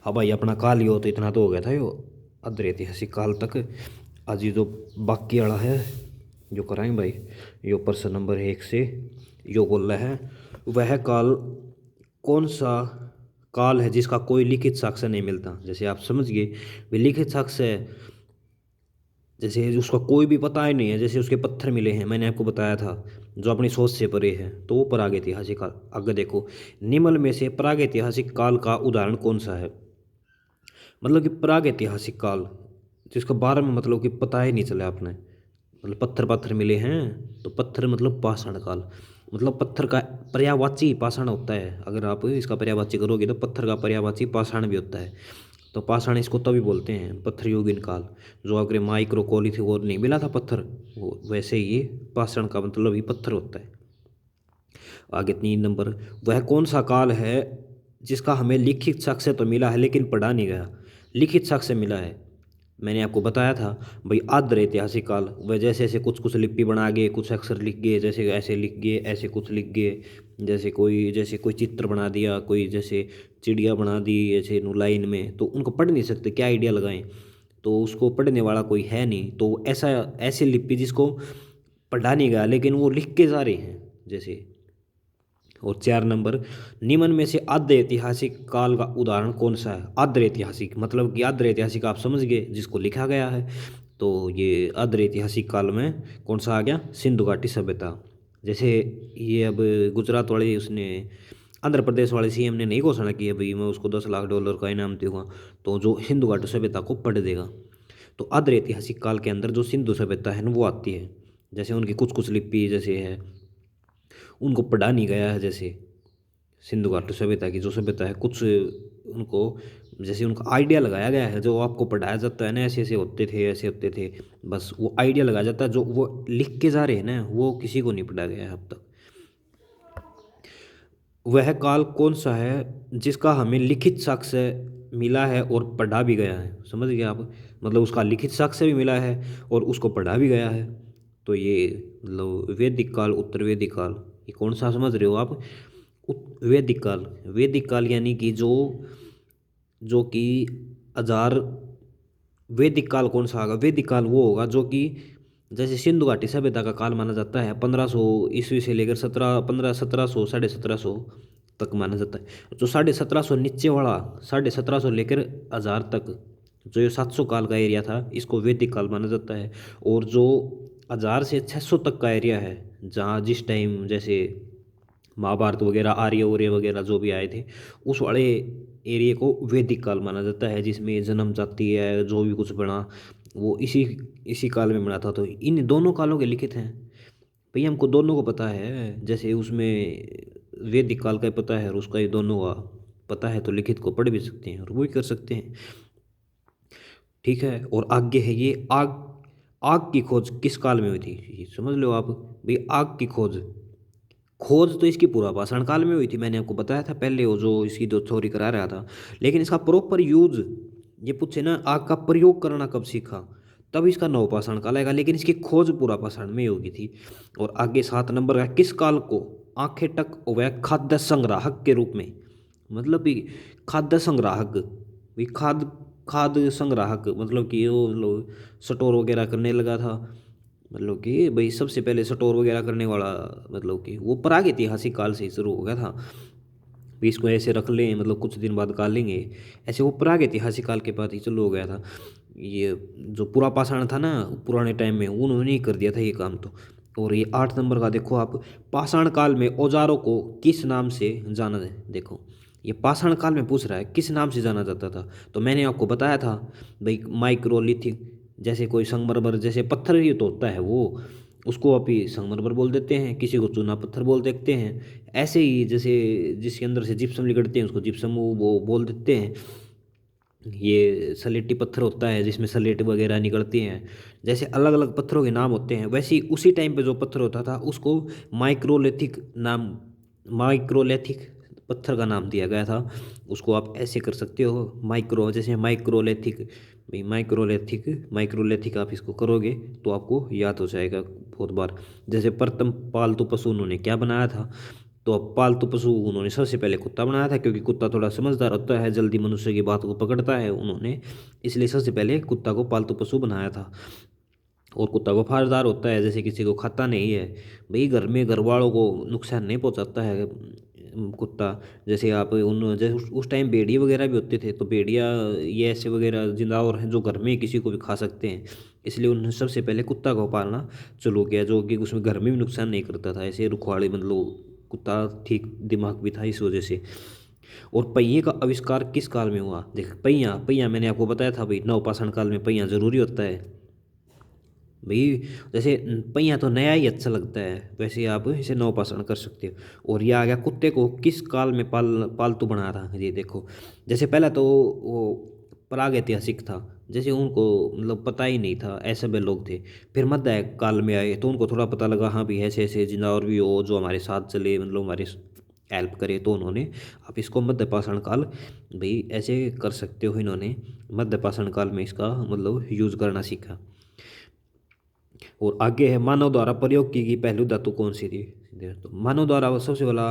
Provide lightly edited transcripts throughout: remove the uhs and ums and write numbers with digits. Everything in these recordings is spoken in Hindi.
हाँ भाई, अपना काल ही हो तो इतना तो हो गया था यो अधर ऐतिहासिक काल तक। आज ये जो बाकी वाला है जो कराएंगे भाई, यो प्रश्न नंबर 1 से यो बोल रहा है, वह काल कौन सा काल है जिसका कोई लिखित साक्ष्य नहीं मिलता। जैसे आप समझ गए, वे लिखित साक्ष्य है, जैसे उसका कोई भी पता ही नहीं है। जैसे उसके पत्थर मिले हैं, मैंने आपको बताया था, जो अपनी सोच से परे है, तो वो प्रागैतिहासिक काल। आगे देखो, निम्न में से प्रागैतिहासिक काल का उदाहरण कौन सा है। मतलब कि प्राग ऐतिहासिक काल जिसके बारे में मतलब कि पता ही नहीं चला आपने। मतलब पत्थर पत्थर मिले हैं, तो पत्थर मतलब पाषाण काल। मतलब पत्थर का पर्यायवाची पाषाण होता है। अगर आप इसका पर्यायवाची करोगे तो पत्थर का पर्यायवाची पाषाण भी होता है। तो पाषाण इसको तभी बोलते हैं, पत्थर युगीन काल। जो अगर माइक्रो थी वो नहीं मिला था पत्थर, वो वैसे ही ये पाषाण का मतलब ही पत्थर होता है। आगे 3 नंबर, वह कौन सा काल है जिसका हमें लिखित साक्ष्य तो मिला है लेकिन पढ़ा नहीं गया। लिखित साक्ष्य मिला है, मैंने आपको बताया था भाई, आद्र ऐतिहासिक काल। वह जैसे ऐसे कुछ कुछ लिपि बना गए, कुछ अक्षर लिख गए, जैसे ऐसे लिख गए, ऐसे कुछ लिख गए। जैसे कोई चित्र बना दिया, कोई जैसे चिड़िया बना दी ऐसे लाइन में, तो उनको पढ़ नहीं सकते, क्या आइडिया लगाएं। तो उसको पढ़ने वाला कोई है नहीं, तो ऐसा ऐसे लिपि जिसको पढ़ा नहीं गया लेकिन वो लिख के जा रहे हैं जैसे। और 4 नंबर, निम्न में से आद्य ऐतिहासिक काल का उदाहरण कौन सा है। आद्य ऐतिहासिक मतलब कि आद्य ऐतिहासिक आप समझ गए, जिसको लिखा गया है। तो ये आद्य ऐतिहासिक काल में कौन सा आ गया, सिंधु घाटी सभ्यता। जैसे ये अब गुजरात वाले उसने, आंध्र प्रदेश वाले सीएम ने नहीं घोषणा की है भाई मैं उसको $10 लाख का इनाम दूंगा, तो जो सिंधु घाटी सभ्यता को पढ़ देगा। तो आद्य ऐतिहासिक काल के अंदर जो सिंधु सभ्यता है ना वो आती है। जैसे उनकी कुछ कुछ लिपि जैसे है, उनको पढ़ा नहीं गया है। जैसे सिंधु घाटी सभ्यता की जो सभ्यता है, कुछ उनको जैसे उनका आइडिया लगाया गया है। जो आपको पढ़ाया जाता है ना, ऐसे ऐसे होते थे, ऐसे होते थे, बस वो आइडिया लगाया जाता है। जो वो लिख के जा रहे हैं ना, वो किसी को नहीं पढ़ा गया है अब तक। वह काल कौन सा है जिसका हमें लिखित साक्ष्य मिला है और पढ़ा भी गया है। समझ गए आप, मतलब उसका लिखित साक्ष्य भी मिला है और उसको पढ़ा भी गया है। तो ये मतलब वैदिक काल, उत्तर वैदिक काल, ये कौन सा समझ रहे हो आप। वैदिक काल, वैदिक काल यानी कि जो जो कि 1000। वैदिक काल कौन सा होगा, वैदिक काल वो होगा जो कि जैसे सिंधु घाटी सभ्यता का काल माना जाता है 1500 ईस्वी से लेकर 1700 1700 तक माना जाता है। जो 1750 नीचे वाला, 1750 लेकर 1000 तक, जो ये 700 काल का एरिया था, इसको वैदिक काल माना जाता है। और जो 1000 से 600 तक का एरिया है, जहाँ जिस टाइम जैसे महाभारत वगैरह, आर्य उर्य वगैरह जो भी आए थे, उस वाले एरिया को वैदिक काल माना जाता है, जिसमें जन्म जाति है, जो भी कुछ बना वो इसी इसी काल में बना था। तो इन दोनों कालों के लिखित हैं भाई, हमको दोनों को पता है। जैसे उसमें वैदिक काल का ही पता है और उसका ही दोनों का पता है, तो लिखित को पढ़ भी सकते हैं और वो ही कर सकते हैं। ठीक है, और आगे है ये आग। आग की खोज किस काल में हुई थी, ये समझ लो आप भाई। आग की खोज, खोज तो इसकी पूरा पाषाण काल में हुई थी, मैंने आपको बताया था पहले, वो जो इसकी जो थ्योरी करा रहा था। लेकिन इसका प्रॉपर यूज, ये पूछे ना आग का प्रयोग करना कब सीखा, तब इसका नवपाषाण काल आएगा, लेकिन इसकी खोज पूरा पाषाण में होगी थी। और आगे 7 नंबर का, किस काल को आंखें टक व खाद्य संग्राहक के रूप में। मतलब कि खाद्य संग्राहक, भी खाद्य संग्राहक मतलब कि वो मतलब स्टोर वगैरह करने लगा था। मतलब कि भाई सबसे पहले स्टोर वगैरह करने वाला, मतलब कि वो प्रागैतिहासिक काल से ही शुरू हो गया था। भी इसको ऐसे रख लें, मतलब कुछ दिन बाद काल लेंगे, ऐसे वो प्रागैतिहासिक काल के बाद ही चालू हो गया था। ये जो पूरा पाषाण था ना पुराने टाइम में, उन्होंने ही कर दिया था ये काम तो। और ये 8 नंबर का देखो आप, पाषाण काल में औजारों को किस नाम से जाना जाए। देखो ये पाषाण काल में पूछ रहा है किस नाम से जाना जाता था, तो मैंने आपको बताया था भाई, माइक्रोलिथिक। जैसे कोई संगमरमर जैसे पत्थर ही तो होता है वो, उसको अभी संगमरमर बोल देते हैं, किसी को चूना पत्थर बोल देते हैं। ऐसे ही जैसे जिसके अंदर से जिप्सम निकलते हैं उसको जिप्सम वो बोल देते हैं। ये सलेटी पत्थर होता है जिसमें सलेट वगैरह निकलती हैं। जैसे अलग अलग पत्थरों के नाम होते हैं, वैसे ही उसी टाइम पे जो पत्थर होता था उसको माइक्रोलिथिक नाम, माइक्रोलिथिक पत्थर का नाम दिया गया था। उसको आप ऐसे कर सकते हो, माइक्रो जैसे माइक्रोलिथिक, भाई माइक्रोलिथिक माइक्रोलिथिक आप इसको करोगे तो आपको याद हो जाएगा बहुत बार। जैसे प्रथम पालतू पशु उन्होंने क्या बनाया था, तो अब पालतू पशु उन्होंने सबसे पहले कुत्ता बनाया था, क्योंकि कुत्ता थोड़ा समझदार होता है, जल्दी मनुष्य की बात को पकड़ता है उन्होंने, इसलिए सबसे पहले कुत्ता को पालतू पशु बनाया था। और कुत्ता वफादार होता है, जैसे किसी को खाता नहीं है भाई, घर में घर वालों को नुकसान नहीं पहुंचाता है कुत्ता। जैसे आप उन जैसे उस टाइम भेड़िए वगैरह भी होते थे, तो भेड़िया ये ऐसे वगैरह जिंदावर हैं जो घर में किसी को भी खा सकते हैं, इसलिए उन्होंने सबसे पहले कुत्ता को पालना चालू किया, जो कि उसमें घर में भी नुकसान नहीं करता था, ऐसे रुखवाड़े मतलब कुत्ता ठीक दिमाग भी था इस वजह से। और पहिए का आविष्कार किस काल में हुआ? देख, पहिया पहिया मैंने आपको बताया था भाई, नवपाषाण काल में पहिया जरूरी होता है भाई। जैसे पहिया तो नया ही अच्छा लगता है, वैसे आप इसे नवपाषाण कर सकते हो। और ये आ गया कुत्ते को किस काल में पालतू बनाया था, ये देखो। जैसे पहला तो वो प्राग ऐतिहासिक था, जैसे उनको मतलब पता ही नहीं था, ऐसे भी लोग थे। फिर मध्य काल में आए तो उनको थोड़ा पता लगा, हाँ भी ऐसे ऐसे जिंदावर भी हो जो हमारे साथ चले, मतलब हमारे हेल्प करे, तो उन्होंने आप इसको मध्यपाषाण काल भाई ऐसे कर सकते हो, इन्होंने मध्यपाषाण काल में इसका मतलब यूज करना सीखा। और आगे है मानव द्वारा प्रयोग की गई पहली धातु कौन सी थी? तो मानव द्वारा सबसे पहला,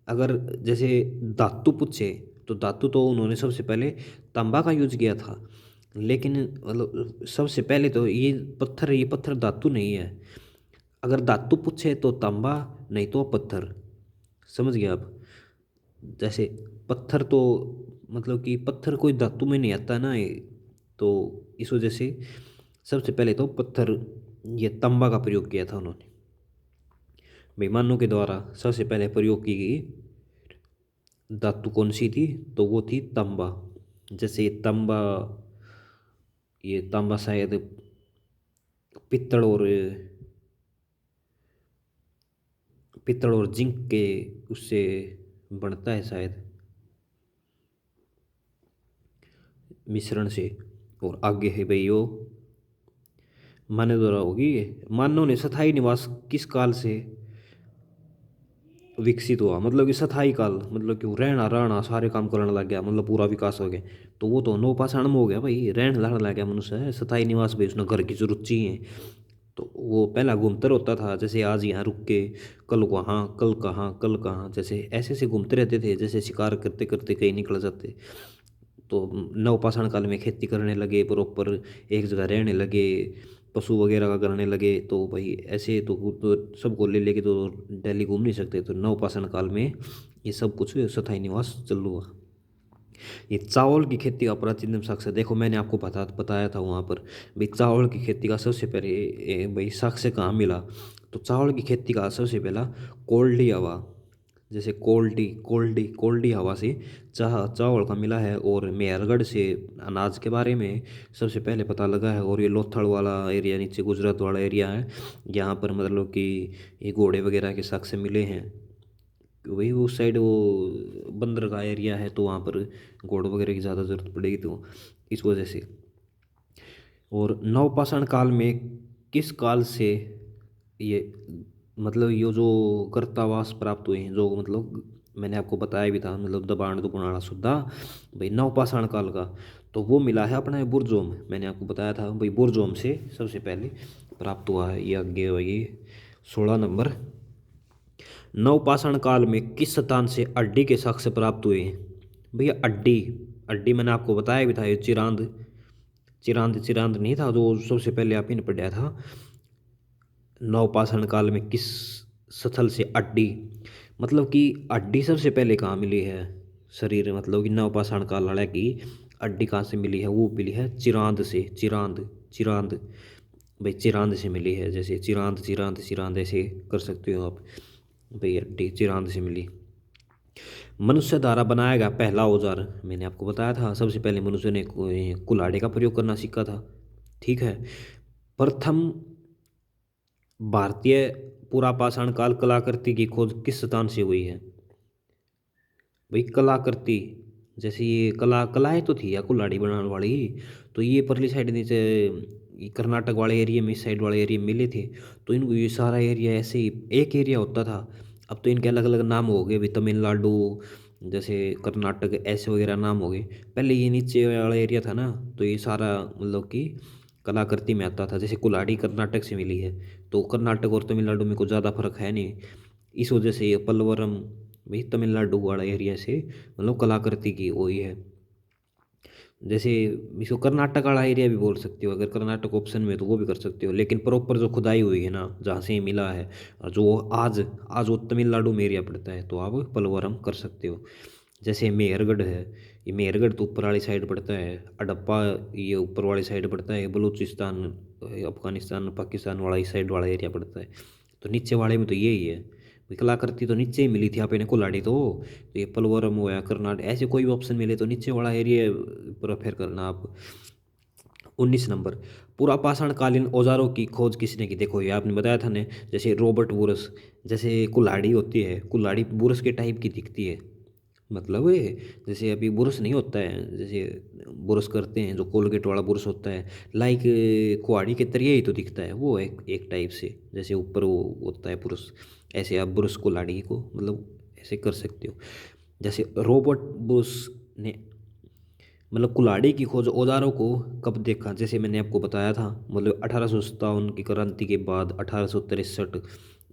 अगर जैसे धातु पूछे तो धातु तो उन्होंने सबसे पहले तांबा का यूज किया था, लेकिन मतलब सबसे पहले तो ये पत्थर धातु नहीं है। अगर धातु पूछे तो तांबा, नहीं तो पत्थर। समझ गए आप? जैसे पत्थर तो मतलब कि पत्थर कोई धातु में नहीं आता ना ये, तो इस वजह से सबसे पहले तो पत्थर, ये तांबा का प्रयोग किया था उन्होंने। बेईमानों के द्वारा सबसे पहले प्रयोग की गई धातु कौन सी थी? तो वो थी तांबा। जैसे तांबा, ये तांबा शायद पित्तल और जिंक के उससे बनता है शायद, मिश्रण से। और आगे है भाई वो मानव द्वारा होगी ये। मानव ने स्थायी निवास किस काल से विकसित हुआ? मतलब कि स्थायी काल, मतलब कि वो रहना रहना सारे काम करने लग गया, मतलब पूरा विकास हो गया। तो वो तो नवपाषाण में हो गया भाई, रहने लहने लग गया मनुष्य, स्थायी निवास भाई, उसने घर की जरूरत चाहिए। तो वो पहला घूमते रहता था, जैसे आज यहाँ रुक के कल वहाँ, कल कहाँ, कल कहाँ, जैसे ऐसे ऐसे घूमते रहते थे, जैसे शिकार करते करते कहीं निकल जाते। तो नवपाषाण काल में खेती करने लगे प्रॉपर, एक जगह रहने लगे, पशु वगैरह का करने लगे। तो भाई ऐसे तो सबको ले लेके तो दिल्ली घूम नहीं सकते, तो नवपाषाण काल में ये सब कुछ स्थायी निवास चालू हुआ। ये चावल की खेती का प्राचीनतम साक्ष्य, देखो मैंने आपको बताया था वहाँ पर भाई, चावल की खेती का सबसे पहले भाई साक्ष्य कहाँ मिला? तो चावल की खेती का सबसे पहला कोल्डी हवा, जैसे कोल्डी हवा से चावल का मिला है। और मेहरगढ़ से अनाज के बारे में सबसे पहले पता लगा है। और ये लोथल वाला एरिया, नीचे गुजरात वाला एरिया है, यहाँ पर मतलब कि ये घोड़े वगैरह के साक्ष्य मिले हैं। वही उस साइड वो बंदर का एरिया है, तो वहाँ पर घोड़ वगैरह की ज़्यादा ज़रूरत पड़ेगी, तो इस वजह से। और नवपाषाण काल में किस काल से ये मतलब ये जो कर्तावास प्राप्त हुए हैं, जो मतलब मैंने आपको बताया भी था, मतलब दबाण दुगुणाड़ा सुद्धा भाई नवपाषाण काल का, तो वो मिला है अपना बुरजोम। मैंने आपको बताया था भाई, बुरजोम से सबसे पहले प्राप्त हुआ है। ये आगे ये 16 नंबर, नवपाषाण काल में किस स्थान से अड्डी के साक्ष्य प्राप्त हुए हैं? भैया अड्डी, अड्डी मैंने आपको बताया भी था, ये चिरांद चिरांद चिरांद नहीं था जो सबसे पहले आप ही ने पढ़ा था। नवपाषाण काल में किस स्थल से अड्डी, मतलब कि अड्डी सबसे पहले कहाँ मिली है शरीर, मतलब कि नवपाषाण काल वाला की अड्डी कहाँ से मिली है? वो मिली है चिरांद से, चिरांद चिरांद भाई, चिरांद से मिली है। जैसे चिरांद चिरांद चिरांद ऐसे कर सकते हो आप भाई, अड्डी चिरांद से मिली। मनुष्य द्वारा बनाया गया पहला औजार, मैंने आपको बताया था सबसे पहले मनुष्य ने कुल्हाड़ी का प्रयोग करना सीखा था। ठीक है। प्रथम भारतीय पुरापाषाण काल कलाकृति की खोज किस स्थान से हुई है? भाई कलाकृति, जैसे ये कलाएं तो थी या कुल्हाड़ी बनाने वाली, तो ये परली साइड नीचे ये कर्नाटक वाले एरिया में, इस साइड वाले एरिया में मिले थे। तो इनको ये सारा एरिया ऐसे ही एक एरिया होता था, अब तो इनके अलग अलग नाम हो गए, भाई तमिलनाडु, जैसे कर्नाटक, ऐसे वगैरह नाम हो गए। पहले ये नीचे वाला एरिया था ना, तो ये सारा मतलब कि कलाकृति में आता था। जैसे कुल्हाड़ी कर्नाटक से मिली है, तो कर्नाटक और तमिलनाडु में कुछ ज़्यादा फर्क है नहीं, इस वजह से ये पलवरम भाई तमिलनाडु वाला एरिया से मतलब कलाकृति की वही है। जैसे इसको कर्नाटक वाला एरिया भी बोल सकते हो, अगर कर्नाटक ऑप्शन में तो वो भी कर सकते हो, लेकिन प्रॉपर जो खुदाई हुई है ना जहाँ से ये मिला है, और जो आज आज वो तमिलनाडु में एरिया पड़ता है, तो आप पलवरम कर सकते हो। जैसे मेहरगढ़ है, ये मेहरगढ़ तो ऊपर वाली साइड पड़ता है, अडप्पा ये ऊपर वाली साइड पड़ता है, बलूचिस्तान अफगानिस्तान पाकिस्तान वाला इस साइड वाला एरिया पड़ता है। तो नीचे वाले में तो यही है भाई, कलाकृति तो नीचे ही मिली थी आप इन्हें कुल्हाड़ी तो ये पलवरम हुआ कर्नाटक, ऐसे कोई भी ऑप्शन मिले तो नीचे वाला एरिया प्रेफर करना आप। 19 नंबर, पुरापाषाणकालीन औजारों की खोज किसने की? देखो ये आपने बताया था ने, जैसे रॉबर्ट बुरस। जैसे कुल्हाड़ी होती है, कुल्हाड़ी बुरस के टाइप की दिखती है, मतलब ये जैसे अभी बुरश नहीं होता है, जैसे बुरश करते हैं जो कोलगेट वाला बुरश होता है, लाइक कुहाड़ी के तरिए ही तो दिखता है वो, एक टाइप से जैसे ऊपर वो होता है बुरश, ऐसे आप बुरश कुल्हाड़ी को मतलब ऐसे कर सकते हो। जैसे रॉबर्ट बुरश ने मतलब कुल्हाड़ी की खोज औजारों को कब देखा? जैसे मैंने आपको बताया था, मतलब 1857 की क्रांति के बाद 1863,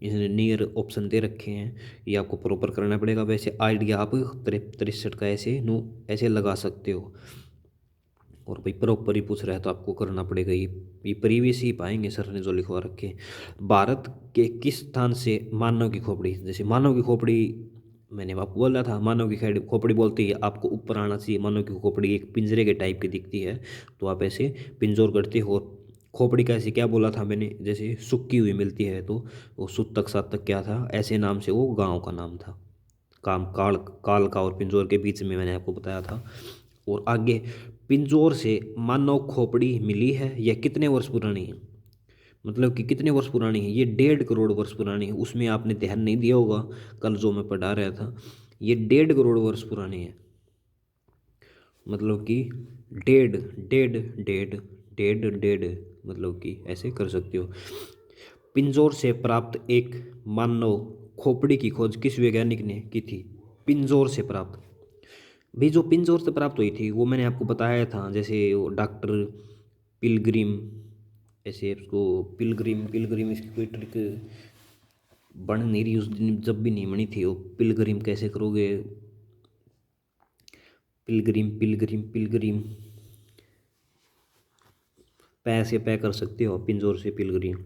इसने नियर ऑप्शन दे रखे हैं, ये आपको प्रॉपर करना पड़ेगा। वैसे आइडिया आप 63 का ऐसे ऐसे लगा सकते हो, और भाई प्रॉपर ही पूछ रहा है तो आपको करना पड़ेगा, ये प्रीवियस ही पाएंगे सर ने जो लिखवा रखे। भारत के किस स्थान से मानव की खोपड़ी? जैसे मानव की खोपड़ी मैंने आपको बोला था, मानव की खोपड़ी बोलती है आपको ऊपर आना चाहिए, मानव की खोपड़ी एक पिंजरे के टाइप की दिखती है, तो आप ऐसे पिंजोर करते हो। खोपड़ी का ऐसे क्या बोला था मैंने, जैसे सूखी हुई मिलती है तो वो सुतक सातक क्या था, ऐसे नाम से वो गांव का नाम था। काम काल काल का और पिंजौर के बीच में मैंने आपको बताया था। और आगे, पिंजौर से मानव खोपड़ी मिली है यह कितने वर्ष पुरानी है? मतलब कि कितने वर्ष पुरानी है? ये 1.5 करोड़ वर्ष पुरानी है। उसमें आपने ध्यान नहीं दिया होगा, कल जो मैं पढ़ा रहा था, ये 1.5 करोड़ वर्ष पुरानी है। मतलब कि डेढ़ डेढ़ डेढ़ डेढ़ डेढ़, मतलब कि ऐसे कर सकते हो। पिंजौर से प्राप्त एक मानव खोपड़ी की खोज किस वैज्ञानिक ने की थी? पिंजौर से प्राप्त, भी जो पिंजौर से प्राप्त हुई थी वो मैंने आपको बताया था, जैसे वो डॉक्टर पिलग्रिम, ऐसे उसको पिलग्रिम पिलग्रिम, इसकी कोई ट्रिक बन नहीं रही उस दिन, जब भी नहीं बनी थी वो। पिलग्रिम कैसे करोगे? पिलग्रिम पिलग्रिम पिलग्रिम, पै से पै कर सकते हो, पिंजौर से पिलग्रिम,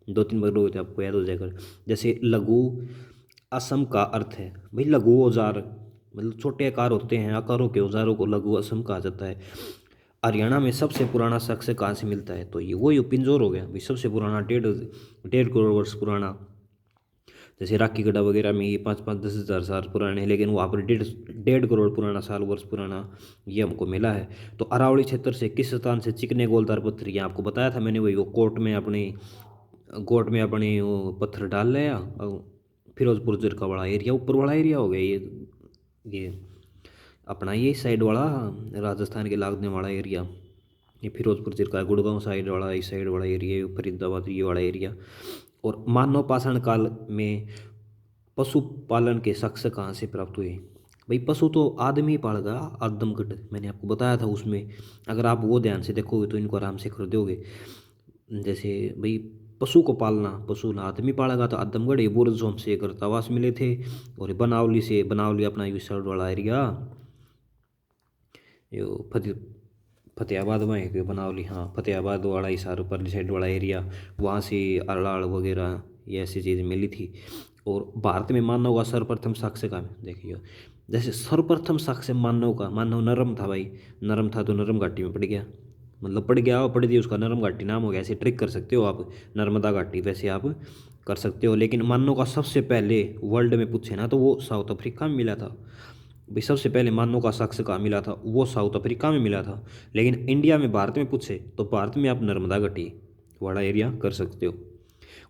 2-3 बार लोगे तो आपको याद हो जाएगा। जैसे लघु असम का अर्थ है, भाई लघु औजार मतलब छोटे आकार होते हैं, आकारों के औजारों को लघु असम कहा जाता है। हरियाणा में सबसे पुराना शख्स कहाँ से मिलता है? तो ये वही पिंजौर हो गया भाई, सबसे पुराना 1.5 करोड़ वर्ष पुराना। जैसे राखी गढ़ा वगैरह में ये 5-5 10 हज़ार साल पुराने हैं, लेकिन वहाँ पर 1.5 करोड़ पुराना साल वर्ष पुराना ये हमको मिला है। तो अरावली क्षेत्र से किस स्थान से चिकने गोलदार पत्थर, ये आपको बताया था मैंने, वही वो कोर्ट में अपने गोट में अपने वो पत्थर डाल लिया। फिरोजपुर का बड़ा एरिया, ऊपर वाला एरिया हो गया ये अपना ये साइड वाला राजस्थान के लागने वाला एरिया, ये फिरोजपुर का गुड़गांव साइड वाला, इस साइड वाला एरिया, फरीदाबाद ये वाला एरिया। और मानव पाषाण काल में पशुपालन के शख्स कहाँ से प्राप्त हुए? भाई पशु तो आदमी पाल गया, आदमगढ़ मैंने आपको बताया था उसमें, अगर आप वो ध्यान से देखोगे तो इनको आराम से खरीदोगे। जैसे भाई पशु को पालना, पशु ना आदमी पालेगा तो आदमगढ़, ये बुर्ज हमसे गर्तावास मिले थे। और बनावली से, बनावली अपना यूसर्ड वाला एरिया, ये फतेहाबाद में है कि बनावली, हाँ फतेहाबाद वाला हिसार ऊपर साइड वाला एरिया, वहाँ से अरलाड़ वगैरह ये ऐसी चीज़ मिली थी। और भारत में मानव का सर्वप्रथम साक्ष्य का देखिए, जैसे सर्वप्रथम साक्ष्य मानव का, मानव नरम था भाई, नरम था तो नरम घाटी में पड़ गया, मतलब पड़ गया और पड़ दिया, उसका नरम घाटी नाम हो गया। ऐसे ट्रिक कर सकते हो आप, नर्मदा घाटी वैसे आप कर सकते हो। लेकिन मानव का सबसे पहले वर्ल्ड में पूछे ना तो वो साउथ अफ्रीका में मिला था भाई, सबसे पहले मानव का साक्ष्य कहाँ मिला था? वो साउथ अफ्रीका में मिला था। लेकिन इंडिया में भारत में पूछे तो भारत में आप नर्मदा घाटी वाला एरिया कर सकते हो।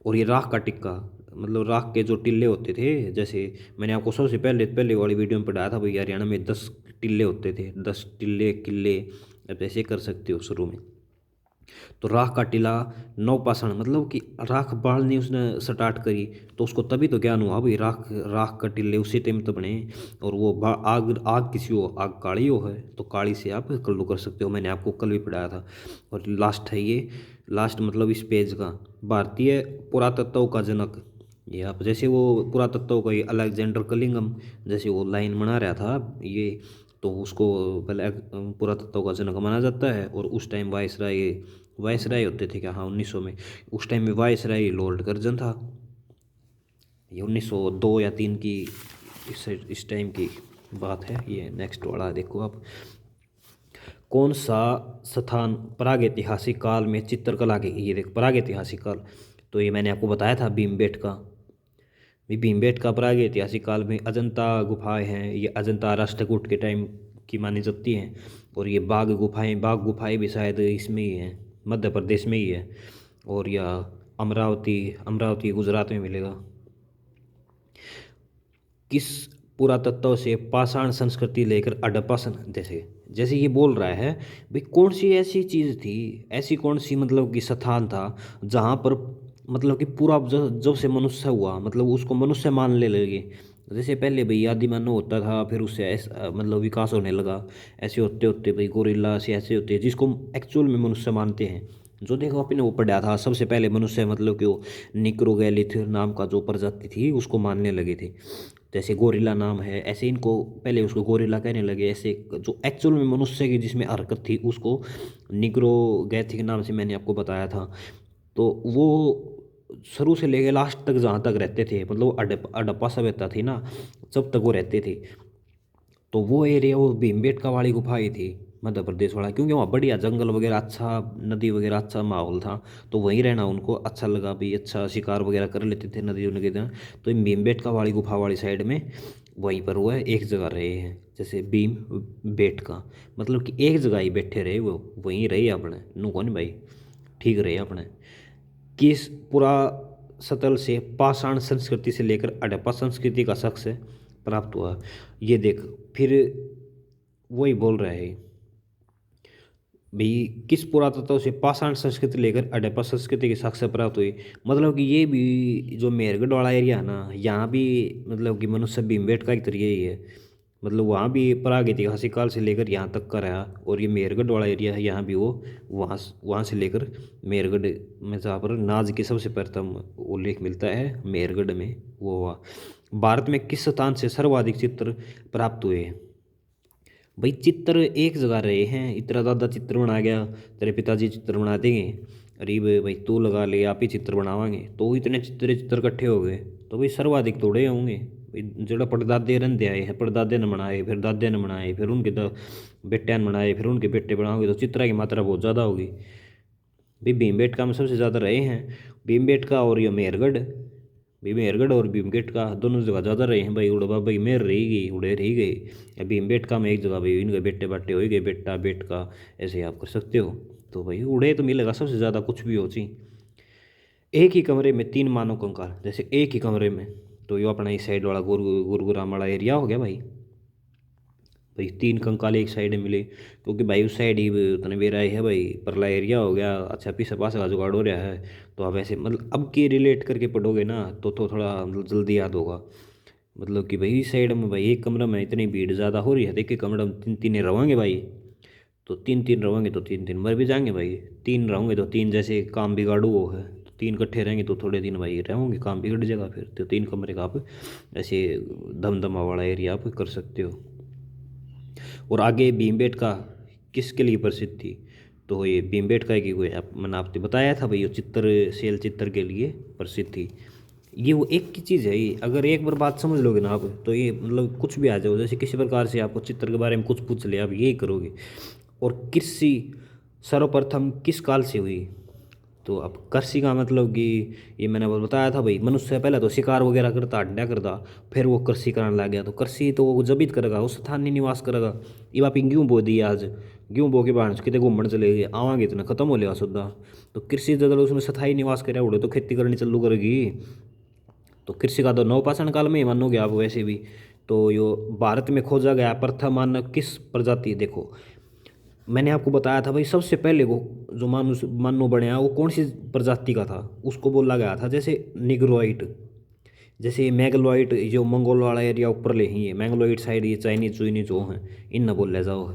और ये राख का टिक्का, मतलब राख के जो टिल्ले होते थे, जैसे मैंने आपको सबसे पहले पहले वाली वीडियो में पढ़ाया था भाई, हरियाणा में 10 टिल्ले होते थे, 10 टिल्ले किले, अब ऐसे कर सकते हो शुरू में। तो राख का टिला नवपाषाण, मतलब कि राख बालनी उसने स्टार्ट करी, तो उसको तभी तो ज्ञान हुआ भाई, राख राख का टिल्ले उसी टाइम तो बने। और वो आग आग किसी हो, आग काली हो है तो काली से आप कल्लू कर सकते हो, मैंने आपको कल भी पढ़ाया था। और लास्ट है ये, लास्ट मतलब इस पेज का, भारतीय पुरातत्व का जनक, ये आप जैसे वो पुरातत्व को, ये अलेक्जेंडर कलिंगम जैसे वो लाइन बना रहा था ये, तो उसको पहले पुरातत्व का जनक माना जाता है। और उस टाइम वायसराय होते थे क्या, हाँ 1900 में, उस टाइम में वायसराय लॉर्ड कर्जन था। ये 1902 या 3 की इस टाइम की बात है। ये नेक्स्ट वाला देखो आप, कौन सा स्थान प्रागैतिहासिक काल में चित्रकला के, ये देखो प्रागैतिहासिक काल, तो ये मैंने आपको बताया था भीमबेटका। भी भीमबेटका प्रागैतिहासिक काल में अजंता गुफाएं हैं, ये अजंता राष्ट्रकूट के टाइम की मानी जाती हैं। और ये बाघ गुफाएं भी शायद इसमें ही हैं, मध्य प्रदेश में ही है। और यह अमरावती, अमरावती गुजरात में मिलेगा। किस पुरातत्व से पाषाण संस्कृति लेकर हड़प्पा जैसे जैसे ये बोल रहा है, भाई कौन सी ऐसी चीज़ थी, ऐसी कौन सी मतलब कि स्थान था जहाँ पर मतलब कि पूरा जब जब से मनुष्य हुआ मतलब उसको मनुष्य मानने लगे। जैसे पहले भाई आदि मानव होता था, फिर उससे ऐसा मतलब विकास होने लगा, ऐसे होते होते भाई गोरिल्ला से ऐसे होते हैं जिसको एक्चुअल में मनुष्य मानते हैं। जो देखो आपने वो पढ़ा था, सबसे पहले मनुष्य मतलब कि वो निक्रोगैलिथ नाम का जो प्रजाति थी उसको मानने लगे थे। जैसे गोरिल्ला नाम है, ऐसे इनको पहले उसको गोरिल्ला कहने लगे। ऐसे जो एक्चुअल में मनुष्य की जिसमें हरकत थी उसको निग्रोगैथिक नाम से मैंने आपको बताया था। तो वो शुरू से लेके लास्ट तक जहाँ तक रहते थे, मतलब हड़प्पा सभ्यता थी ना, जब तक वो रहते थे, तो वो एरिया वो भीमबेटका वाली गुफा ही थी, मध्य प्रदेश वाला, क्योंकि वहाँ बढ़िया जंगल वगैरह, अच्छा नदी वगैरह, अच्छा माहौल था। तो वहीं रहना उनको अच्छा लगा भी, अच्छा शिकार वगैरह कर लेते थे नदी उनके तरह। तो इन भीमबेटका वाली गुफा वाली साइड में वहीं पर वो है, एक जगह रहे हैं। जैसे भीम बेटका मतलब कि एक जगह ही बैठे रहे, वो वहीं रहे अपने नु कौन भाई, ठीक रहे अपने। किस पुरा सतल से पाषाण संस्कृति से लेकर हड़प्पा संस्कृति का शख्स प्राप्त हुआ। ये देख, फिर वही बोल रहे हैं भाई, किस पुरातत्व से पाषाण संस्कृति लेकर हड़प्पा संस्कृति की साक्ष्य प्राप्त हुई। मतलब कि ये भी जो मेरगढ़ वाला एरिया है ना, यहाँ भी मतलब कि मनुष्य भीमबेटका की तरह ही है। मतलब वहाँ भी प्रागैतिहासिक काल से लेकर यहाँ तक का रहा। और ये मेरगढ़ वाला एरिया है, यहाँ भी वो वहाँ से लेकर मेरगढ़ में जहाँ पर नाज के सबसे प्रथम उल्लेख मिलता है मेरगढ़ में, वो हुआ। भारत में किस स्थान से सर्वाधिक चित्र प्राप्त हुए हैं। भाई चित्र एक जगह रहे हैं, इतना ज़्यादा चित्र बना गया, तेरे पिताजी चित्र बना देंगे, अरे भाई तू लगा ले आप ही चित्र बनावांगे, तो इतने चित्र चित्र इकट्ठे हो गए, तो भाई सर्वाधिक थोड़े होंगे भाई। जो पड़दादे रंधे आए हैं, पड़दादे ने बनाए, फिर दादे ने बनाए, फिर उनके बेटे ने बनाए, फिर उनके बेटे बनाओगे, तो चित्रा की मात्रा बहुत ज़्यादा होगी भाई। भीमबेटका में सबसे ज़्यादा रहे हैं, भीमबेटका और ये मेहरगढ़। भाई मेहरगढ़ और भीमबेटका दोनों जगह ज़्यादा रहे हैं भाई। उड़े बाबा की मेहर रही गई, उड़े रही गई। या भीमबेटका में एक जगह भाई इनके बेटे बाटे हो गए, बेटा बेटका, ऐसे आप कर सकते हो। तो भाई उड़े तो मिलेगा सबसे ज़्यादा, कुछ भी हो चाहिए। एक ही कमरे में 3 मानव कंकाल, जैसे एक ही कमरे में, तो ये अपना इस साइड वाला गुरुग्राम वाला एरिया हो गया भाई। भाई 3 कंकाल एक साइड मिले, क्योंकि भाई उस साइड ही उतने बेरा है भाई, परला एरिया हो गया, अच्छा पीछे पास का जुगाड़ हो रहा है। तो आप ऐसे मतलब अब के रिलेट करके पढ़ोगे ना तो थोड़ा मतलब जल्दी याद होगा। मतलब कि भाई इस साइड में भाई एक कमरा में इतनी भीड़ ज़्यादा हो रही है, एक एक कमरा में 3 3 रहोगे भाई, तो 3 3 रहोगे तो 3 3 मर भी जाएंगे भाई। 3 रहोगे तो 3 जैसे काम बिगाड़ू वो है, तो 3 इकट्ठे रहेंगे तो थोड़े दिन भाई रहोगे, काम बिगड़ जाएगा फिर। तो 3 कमरे का आप ऐसे धमधमा वाला एरिया आप कर सकते हो। और आगे भीमबेटका किसके लिए प्रसिद्ध थी, तो ये भीमबेटका की हुए आप मैंने आपने बताया था भाई, वो चित्र सेल चित्र के लिए प्रसिद्ध थी। ये वो एक की चीज़ है ये, अगर एक बार बात समझ लोगे ना आप, तो ये मतलब कुछ भी आ जाओ, जैसे किसी प्रकार से आपको चित्र के बारे में कुछ पूछ ले आप यही करोगे। और कृषि सर्वप्रथम किस काल से हुई, तो अब कृषि का मतलब कि ये मैंने बस बताया था भाई, मनुष्य पहले तो शिकार वगैरह करता, अड्डा करता, फिर वो कृषि कराने लग गया। तो कृषि तो वो जब ही करेगा उस स्थानीय निवास करेगा। ये आप गेहूँ बो दी आज, गेहूँ बो के बाद कितने घूमने चले गए, आवांगे इतना खत्म हो लेगा सुद्धा। तो कृषि जगह उसमें स्थायी निवास करे उड़े तो खेती करनी चालू करेगी। तो कृषि का तो नवपाषाण काल में ही मानोगे आप वैसे भी। तो यो भारत में खोजा गया प्रथम मानव किस प्रजाति, देखो मैंने आपको बताया था भाई, सबसे पहले वो जो मानव बनया वो कौन सी प्रजाति का था, उसको बोला गया था जैसे निग्रोइड। जैसे मैगलोइड जो मंगोल वाला एरिया ऊपर ले ही है, मैंगलोइड साइड ये चाइनीज चुइनीज जो हैं, इन न बोले जाओ।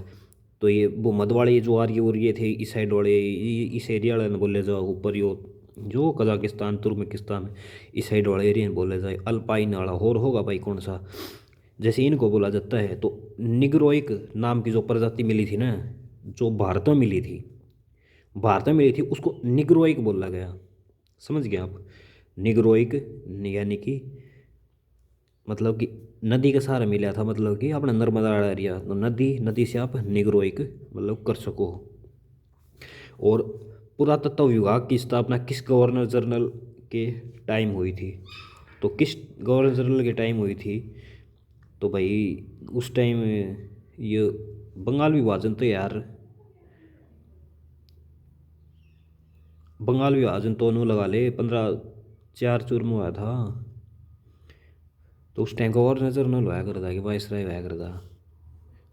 तो ये भूमध वाले जो आ रही और ये थे इस साइड वाले, इस एरिया वाले न बोले जाओ ऊपर यो जो कजाकिस्तान तुर्कमेनिस्तान इस साइड वाले एरिया में बोला जाए, अल्पाइन वाला और होगा भाई कौन सा, जैसे इनको बोला जाता है। तो निग्रोइक नाम की जो प्रजाति मिली थी ना, जो भारत में मिली थी, भारत में मिली थी, उसको निग्रोइक बोला गया। समझ गए आप? निग्रोइक यानी कि मतलब कि नदी का सहारा मिला था, मतलब कि अपना नर्मदा वाला एरिया, तो नदी नदी से आप निग्रोइक मतलब कर सको। और पुरातत्व विभाग की स्थापना किस गवर्नर जनरल के टाइम हुई थी? तो किस गवर्नर जनरल के टाइम हुई थी? तो भाई उस टाइम ये बंगाल विभाजन, तो यार बंगाल विभाजन तो उन्होंने लगा ले 1504 में हुआ था। तो उस टाइम गवर्नर जनरल हुआ करता कि वाइसराय हुआ करता।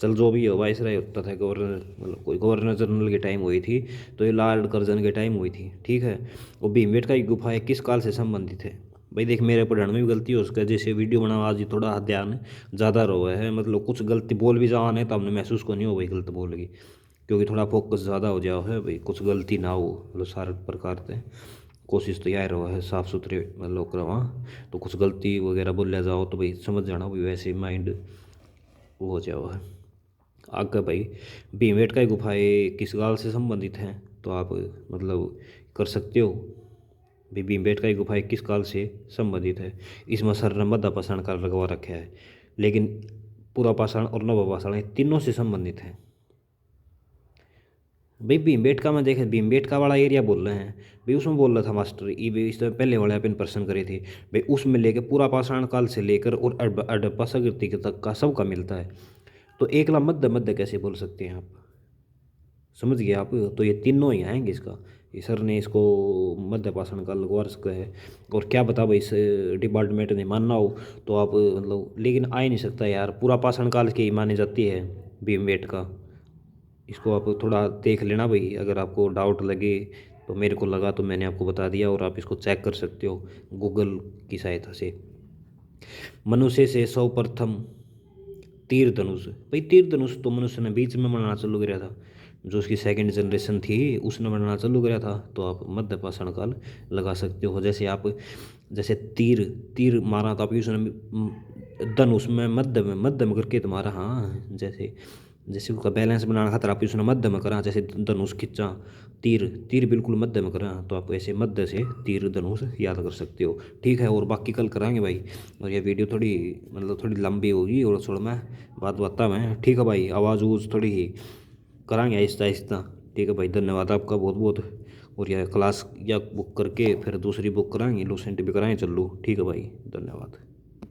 चल जो भी हो, वाइसराय होता था, गवर्नर मतलब कोई गवर्नर जनरल के टाइम हुई थी। तो ये लॉर्ड कर्जन के टाइम हुई थी, ठीक है। और भीमबेटका की गुफाएं किस काल से संबंधित है? भाई देख, मेरे पढ़ने में भी गलती हो सके, जैसे वीडियो बना आज ही थोड़ा ध्यान ज़्यादा रहा है, मतलब कुछ गलती बोल भी जान है तो हमने महसूस को नहीं हो भाई गलत बोल गई, क्योंकि थोड़ा फोकस ज़्यादा हो जाओ है भाई, कुछ गलती ना हो, मतलब सारे प्रकार से कोशिश तो यह रहा है साफ़ सुथरे मतलब करवा। तो कुछ गलती वगैरह बोल जाओ तो भाई समझ जाना भाई, वैसे माइंड वो हो जाओ है। आगे भाई भीमबेटका की गुफाएं किस काल से संबंधित हैं? तो आप मतलब कर सकते हो भी, भीमबेटका की गुफाएं किस काल से संबंधित है? इसमें सर मध्य काल लगवा रखा है, लेकिन पुरापाषाण और नवपाषाण ये तीनों से संबंधित है। भाई भीमबेटका में देखे, भीमबेटका वाला एरिया बोल रहे हैं भाई, उसमें बोल रहा था मास्टर ये भी, इससे पहले वाले अपन प्रश्न करे थे भाई, उसमें लेके पूरा पाषाण काल से लेकर और हड़प्पा संस्कृति तक का सबका मिलता है। तो एकला मध्य मध्य कैसे बोल सकते हैं आप? समझ गए आप? तो ये तीनों ही आएंगे इसका। ये सर ने इसको मध्य पाषाण काल लगवा रखा है। और क्या बता भाई, इस डिपार्टमेंट ने मानना हो तो आप मतलब, लेकिन आ ही नहीं सकता यार, पूरा पाषाण काल की ही मानी जाती है भीमबेटका। इसको आप थोड़ा देख लेना भाई, अगर आपको डाउट लगे तो, मेरे को लगा तो मैंने आपको बता दिया, और आप इसको चेक कर सकते हो गूगल की सहायता से। मनुष्य से सर्वप्रथम तीर धनुष, भाई तीर धनुष तो मनुष्य ने बीच में बनाना चालू कराया था, जो उसकी सेकंड जनरेशन थी उसने बनाना चालू कराया था। तो आप मध्य पाषाण काल लगा सकते हो। जैसे आप, जैसे तीर तीर मारा तो आप उसने धनुष में मध्य में करके तुम्हारा, हाँ जैसे जैसे उसका बैलेंस बनाना खातर आप उसने मध्य में करा, जैसे धनुष खींचा, तीर तीर बिल्कुल मध्य में करा, तो आप ऐसे मध्य से तीर धनुष याद कर सकते हो। ठीक है, और बाकी कल कराएंगे भाई। और ये वीडियो थोड़ी मतलब थोड़ी लंबी होगी, और थोड़ा मैं बात बता मैं, ठीक है भाई, आवाज़ वूज थोड़ी ही कराएंगे आहिस्ता आहिस्ता। ठीक है भाई, धन्यवाद आपका बहुत बहुत। और यह क्लास या बुक करके फिर दूसरी बुक कराएंगे, लूसेंट भी कराएंगे, चलो ठीक है भाई, धन्यवाद।